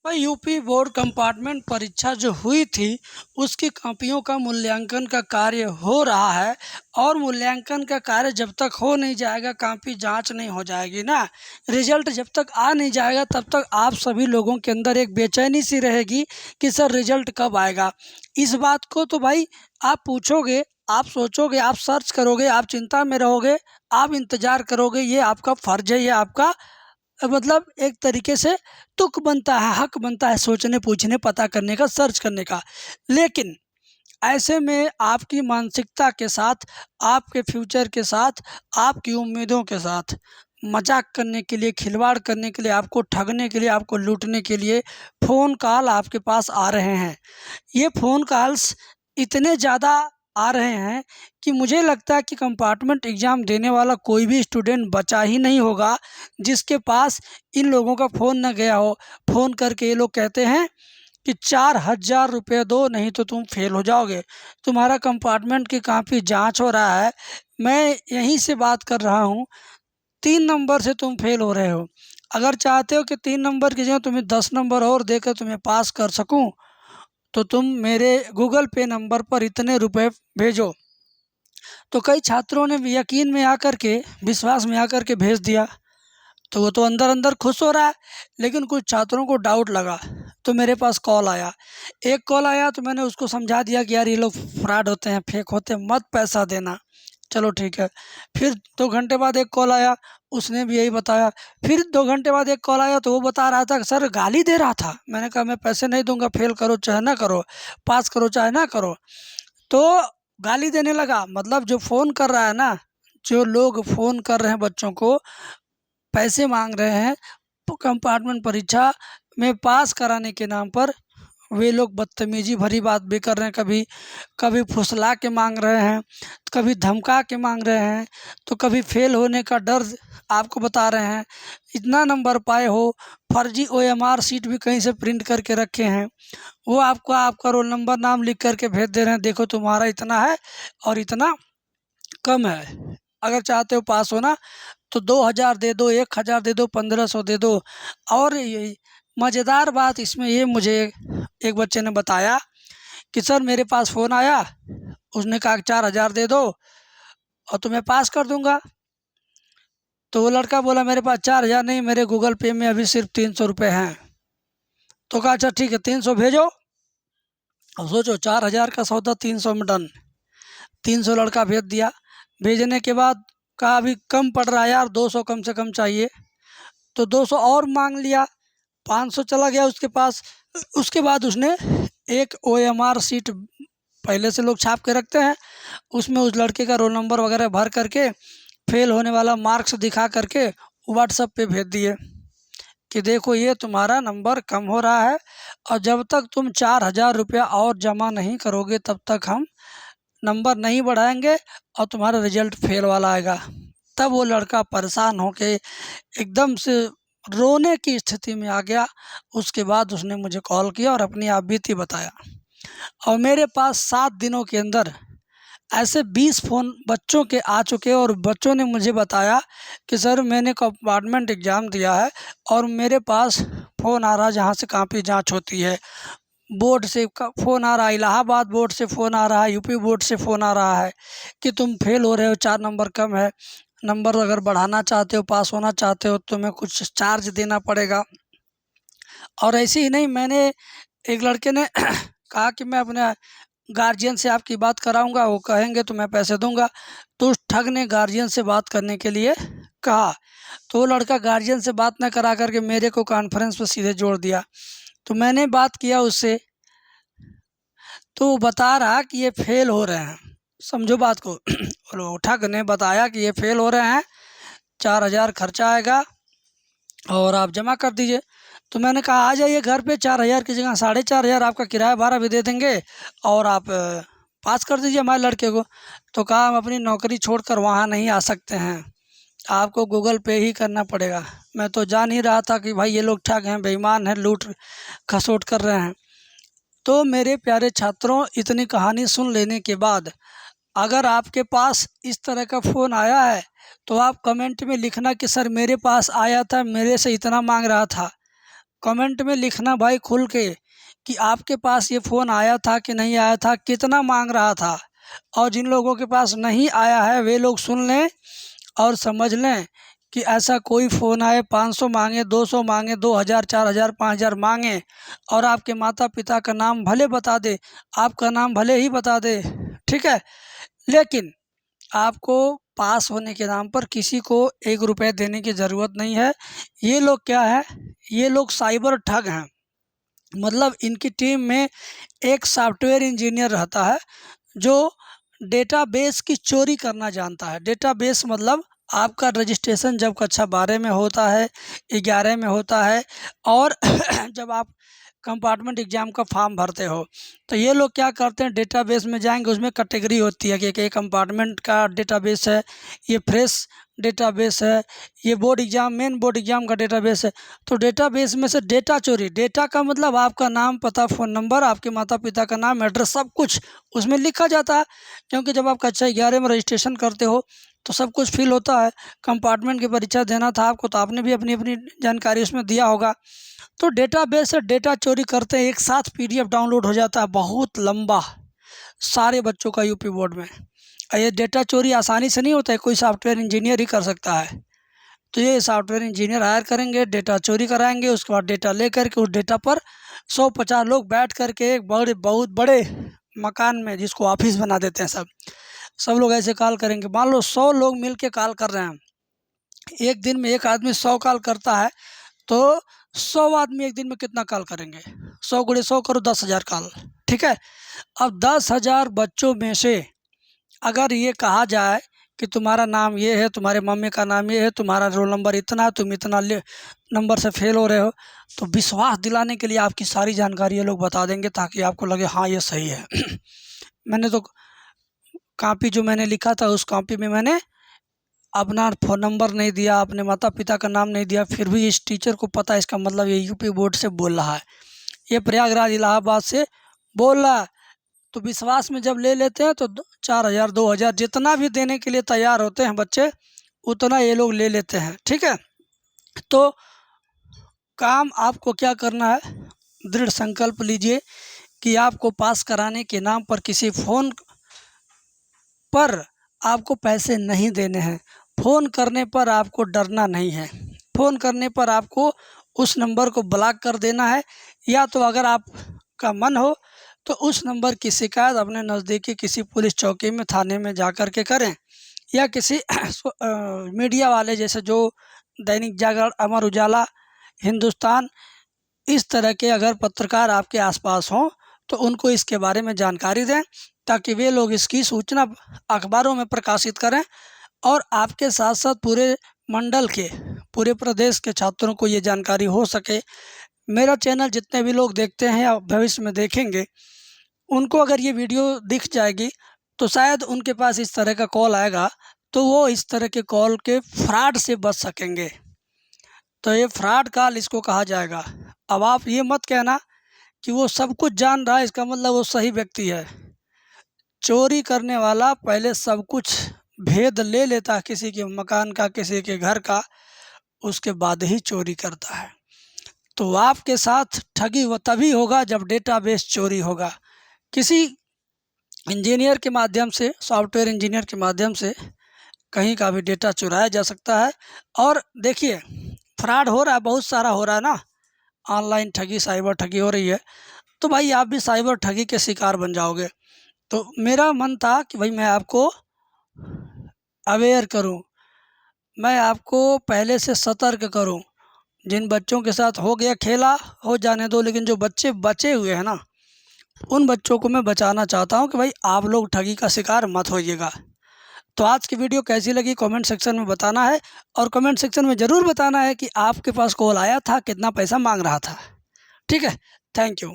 भाई UP board compartment परीक्षा जो हुई थी उसकी कॉपियों का मूल्यांकन का कार्य हो रहा है। और मूल्यांकन का कार्य जब तक हो नहीं जाएगा, कॉपी जांच नहीं हो जाएगी ना, रिजल्ट जब तक आ नहीं जाएगा तब तक आप सभी लोगों के अंदर एक बेचैनी सी रहेगी कि सर रिजल्ट कब आएगा। इस बात को तो भाई आप पूछोगे, आप सोचोगे, आप सर्च करोगे, आप चिंता में रहोगे, आप इंतज़ार करोगे, ये आपका फ़र्ज़ है, ये आपका मतलब एक तरीके से तुक बनता है, हक बनता है सोचने, पूछने, पता करने का, सर्च करने का। लेकिन ऐसे में आपकी मानसिकता के साथ, आपके फ्यूचर के साथ, आपकी उम्मीदों के साथ मजाक करने के लिए, खिलवाड़ करने के लिए, आपको ठगने के लिए, आपको लूटने के लिए फ़ोन कॉल आपके पास आ रहे हैं। ये फ़ोन कॉल्स इतने ज़्यादा आ रहे हैं कि मुझे लगता है कि कंपार्टमेंट एग्ज़ाम देने वाला कोई भी स्टूडेंट बचा ही नहीं होगा जिसके पास इन लोगों का फ़ोन न गया हो। फ़ोन करके ये लोग कहते हैं कि 4000 रुपये दो, नहीं तो तुम फेल हो जाओगे, तुम्हारा कंपार्टमेंट की काफ़ी जांच हो रहा है, मैं यहीं से बात कर रहा हूँ, 3 नंबर से तुम फेल हो रहे हो। अगर चाहते हो कि 3 नंबर की जगह तुम्हें 10 नंबर और देकर तुम्हें पास कर सकूँ तो तुम मेरे गूगल पे नंबर पर इतने रुपए भेजो। तो कई छात्रों ने यकीन में आकर के, विश्वास में आकर के भेज दिया। तो वो तो अंदर अंदर खुश हो रहा है, लेकिन कुछ छात्रों को डाउट लगा तो मेरे पास कॉल आया। एक कॉल आया तो मैंने उसको समझा दिया कि यार ये लोग फ्रॉड होते हैं, फेक होते हैं, मत पैसा देना। चलो ठीक है। फिर 2 घंटे बाद एक कॉल आया, उसने भी यही बताया। फिर 2 घंटे बाद एक कॉल आया तो वो बता रहा था कि सर गाली दे रहा था। मैंने कहा मैं पैसे नहीं दूंगा, फेल करो चाहे ना करो, पास करो चाहे ना करो। तो गाली देने लगा। मतलब जो फ़ोन कर रहा है ना, जो लोग फ़ोन कर रहे हैं बच्चों को, पैसे मांग रहे हैं कंपार्टमेंट परीक्षा में पास कराने के नाम पर, वे लोग बदतमीजी भरी बात भी कर रहे हैं। कभी कभी फुसला के मांग रहे हैं, कभी धमका के मांग रहे हैं, तो कभी फेल होने का डर आपको बता रहे हैं। इतना नंबर पाए हो, फर्जी ओएमआर सीट भी कहीं से प्रिंट करके रखे हैं, वो आपको आपका रोल नंबर नाम लिख करके भेज दे रहे हैं, देखो तुम्हारा इतना है और इतना कम है, अगर चाहते हो पास होना तो 2000 दे दो, 1000 दे दो, 1500 दे दो। और ये मज़ेदार बात इसमें ये मुझे एक बच्चे ने बताया कि सर मेरे पास फ़ोन आया, उसने कहा कि 4000 दे दो और तुम्हें पास कर दूंगा। तो वो लड़का बोला मेरे पास 4000 नहीं, मेरे गूगल पे में अभी सिर्फ 300 रुपये हैं। तो कहा अच्छा ठीक है 300 भेजो। अब सोचो 4000 का सौदा 300 में डन। 300 लड़का भेज दिया। भेजने के बाद कहा अभी कम पड़ रहा है यार, 200 कम से कम चाहिए। तो 200 और मांग लिया, 500 चला गया उसके पास। उसके बाद उसने एक ओएमआर सीट पहले से लोग छाप के रखते हैं, उसमें उस लड़के का रोल नंबर वगैरह भर करके, फेल होने वाला मार्क्स दिखा करके व्हाट्सएप पे भेज दिए कि देखो ये तुम्हारा नंबर कम हो रहा है और जब तक तुम 4000 रुपया और जमा नहीं करोगे तब तक हम नंबर नहीं बढ़ाएंगे और तुम्हारा रिजल्ट फेल वाला आएगा। तब वो लड़का परेशान होके एकदम से रोने की स्थिति में आ गया। उसके बाद उसने मुझे कॉल किया और अपनी आप बीती बताया। और मेरे पास 7 दिनों के अंदर ऐसे 20 फ़ोन बच्चों के आ चुके और बच्चों ने मुझे बताया कि सर मैंने कंपार्टमेंट एग्ज़ाम दिया है और मेरे पास फ़ोन आ रहा है जहाँ से कॉपी जांच होती है, बोर्ड से फ़ोन आ रहा है, इलाहाबाद बोर्ड से फ़ोन आ रहा है, यूपी बोर्ड से फ़ोन आ रहा है कि तुम फेल हो रहे हो, 4 नंबर कम है, नंबर अगर बढ़ाना चाहते हो, पास होना चाहते हो, तो तुम्हें कुछ चार्ज देना पड़ेगा। और ऐसे ही नहीं, मैंने एक लड़के ने कहा कि मैं अपने गार्जियन से आपकी बात कराऊंगा, वो कहेंगे तो मैं पैसे दूंगा। तो उस ठग ने गार्जियन से बात करने के लिए कहा, तो वो लड़का गार्जियन से बात न करा करके मेरे को कॉन्फ्रेंस पर सीधे जोड़ दिया। तो मैंने बात किया उससे, तो वो बता रहा कि ये फेल हो रहे हैं, समझो बात को। और वो ठग ने बताया कि ये फेल हो रहे हैं, 4000 खर्चा आएगा और आप जमा कर दीजिए। तो मैंने कहा आ जाइए घर पे, 4000 की जगह 4500 आपका किराया भाड़ा भी दे देंगे और आप पास कर दीजिए हमारे लड़के को। तो कहा हम अपनी नौकरी छोड़कर वहाँ नहीं आ सकते हैं, आपको गूगल पे ही करना पड़ेगा। मैं तो जान ही रहा था कि भाई ये लोग ठग हैं, बेईमान हैं, लूट खसोट कर रहे हैं। तो मेरे प्यारे छात्रों, इतनी कहानी सुन लेने के बाद अगर आपके पास इस तरह का फ़ोन आया है तो आप कमेंट में लिखना कि सर मेरे पास आया था, मेरे से इतना मांग रहा था। कमेंट में लिखना भाई खुल के कि आपके पास ये फ़ोन आया था कि नहीं आया था, कितना मांग रहा था। और जिन लोगों के पास नहीं आया है वे लोग सुन लें और समझ लें कि ऐसा कोई फ़ोन आए 500 मांगे, 200 मांगे, 2000, 4000, 5000 मांगे और आपके माता पिता का नाम भले बता दे, आपका नाम भले ही बता दे, ठीक है, लेकिन आपको पास होने के नाम पर किसी को 1 रुपये देने की ज़रूरत नहीं है। ये लोग क्या है, ये लोग साइबर ठग हैं। मतलब इनकी टीम में एक सॉफ्टवेयर इंजीनियर रहता है जो डेटाबेस की चोरी करना जानता है। डेटाबेस मतलब आपका रजिस्ट्रेशन जब कक्षा 12 में होता है, 11 में होता है और जब आप कंपार्टमेंट एग्ज़ाम का फॉर्म भरते हो तो ये लोग क्या करते हैं, डेटाबेस में जाएंगे, उसमें कैटेगरी होती है कि कंपार्टमेंट का डेटाबेस है, ये फ्रेश डेटाबेस है, ये board exam main board exam का डेटाबेस है। तो डेटाबेस में से डेटा चोरी, डेटा का मतलब आपका नाम, पता, फ़ोन नंबर, आपके माता पिता का नाम, एड्रेस, सब कुछ उसमें लिखा जाता है। क्योंकि जब आप कक्षा 11 में रजिस्ट्रेशन करते हो तो सब कुछ फिल होता है। कंपार्टमेंट की परीक्षा देना था आपको तो आपने भी अपनी अपनी जानकारी उसमें दिया होगा। तो डेटाबेस से डेटा चोरी करते हैं, एक साथ PDF डाउनलोड हो जाता है बहुत लंबा सारे बच्चों का यूपी बोर्ड में। ये डेटा चोरी आसानी से नहीं होता है, कोई सॉफ्टवेयर इंजीनियर ही कर सकता है। तो ये सॉफ्टवेयर इंजीनियर हायर करेंगे, डेटा चोरी कराएंगे, उसके बाद डेटा ले करके उस डेटा पर 150 लोग बैठ करके एक बहुत बड़े मकान में, जिसको ऑफिस बना देते हैं, सब लोग ऐसे कॉल करेंगे। मान लो 100 लोग मिल के कॉल कर रहे हैं, एक दिन में एक आदमी 100 कॉल करता है तो 100 आदमी एक दिन में कितना कॉल करेंगे, 100 गुणे 100 करो, 10,000 कॉल, ठीक है। अब 10,000 बच्चों में से अगर ये कहा जाए कि तुम्हारा नाम ये है, तुम्हारे मम्मी का नाम ये है, तुम्हारा रोल नंबर इतना, तुम इतना नंबर से फेल हो रहे हो, तो विश्वास दिलाने के लिए आपकी सारी जानकारी ये लोग बता देंगे ताकि आपको लगे हाँ ये सही है। मैंने तो कॉपी जो मैंने लिखा था उस कॉपी में मैंने अपना फ़ोन नंबर नहीं दिया, अपने माता पिता का नाम नहीं दिया, फिर भी इस टीचर को पता है, इसका मतलब ये यूपी बोर्ड से बोल रहा है, ये प्रयागराज इलाहाबाद से बोल रहा है। तो विश्वास में जब ले लेते हैं तो 4000, 2000 जितना भी देने के लिए तैयार होते हैं बच्चे, उतना ये लोग ले लेते हैं, ठीक है। तो काम आपको क्या करना है, दृढ़ संकल्प लीजिए कि आपको पास कराने के नाम पर किसी फ़ोन पर आपको पैसे नहीं देने हैं। फ़ोन करने पर आपको डरना नहीं है। फ़ोन करने पर आपको उस नंबर को ब्लॉक कर देना है, या तो अगर आपका मन हो तो उस नंबर की शिकायत अपने नज़दीकी किसी पुलिस चौकी में, थाने में जा कर के करें, या किसी मीडिया वाले जैसे जो दैनिक जागरण, अमर उजाला, हिंदुस्तान, इस तरह के अगर पत्रकार आपके आसपास हों तो उनको इसके बारे में जानकारी दें ताकि वे लोग इसकी सूचना अखबारों में प्रकाशित करें और आपके साथ साथ पूरे मंडल के, पूरे प्रदेश के छात्रों को ये जानकारी हो सके। मेरा चैनल जितने भी लोग देखते हैं या भविष्य में देखेंगे, उनको अगर ये वीडियो दिख जाएगी तो शायद उनके पास इस तरह का कॉल आएगा तो वो इस तरह के कॉल के फ्रॉड से बच सकेंगे। तो ये फ्रॉड कॉल इसको कहा जाएगा। अब आप ये मत कहना कि वो सब कुछ जान रहा है, इसका मतलब वो सही व्यक्ति है। चोरी करने वाला पहले सब कुछ भेद ले लेता है, किसी के मकान का, किसी के घर का, उसके बाद ही चोरी करता है। तो आपके साथ ठगी वो तभी होगा जब डेटाबेस चोरी होगा। किसी इंजीनियर के माध्यम से, सॉफ्टवेयर इंजीनियर के माध्यम से कहीं का भी डेटा चुराया जा सकता है। और देखिए फ्रॉड हो रहा है, बहुत सारा हो रहा है ना, ऑनलाइन ठगी, साइबर ठगी हो रही है, तो भाई आप भी साइबर ठगी के शिकार बन जाओगे। तो मेरा मन था कि भाई मैं आपको अवेयर करूं, मैं आपको पहले से सतर्क करूं। जिन बच्चों के साथ हो गया खेला हो जाने दो, लेकिन जो बच्चे बचे हुए हैं ना, उन बच्चों को मैं बचाना चाहता हूं कि भाई आप लोग ठगी का शिकार मत होइएगा। तो आज की वीडियो कैसी लगी कमेंट सेक्शन में बताना है, और कमेंट सेक्शन में ज़रूर बताना है कि आपके पास कॉल आया था, कितना पैसा मांग रहा था, ठीक है। Thank you.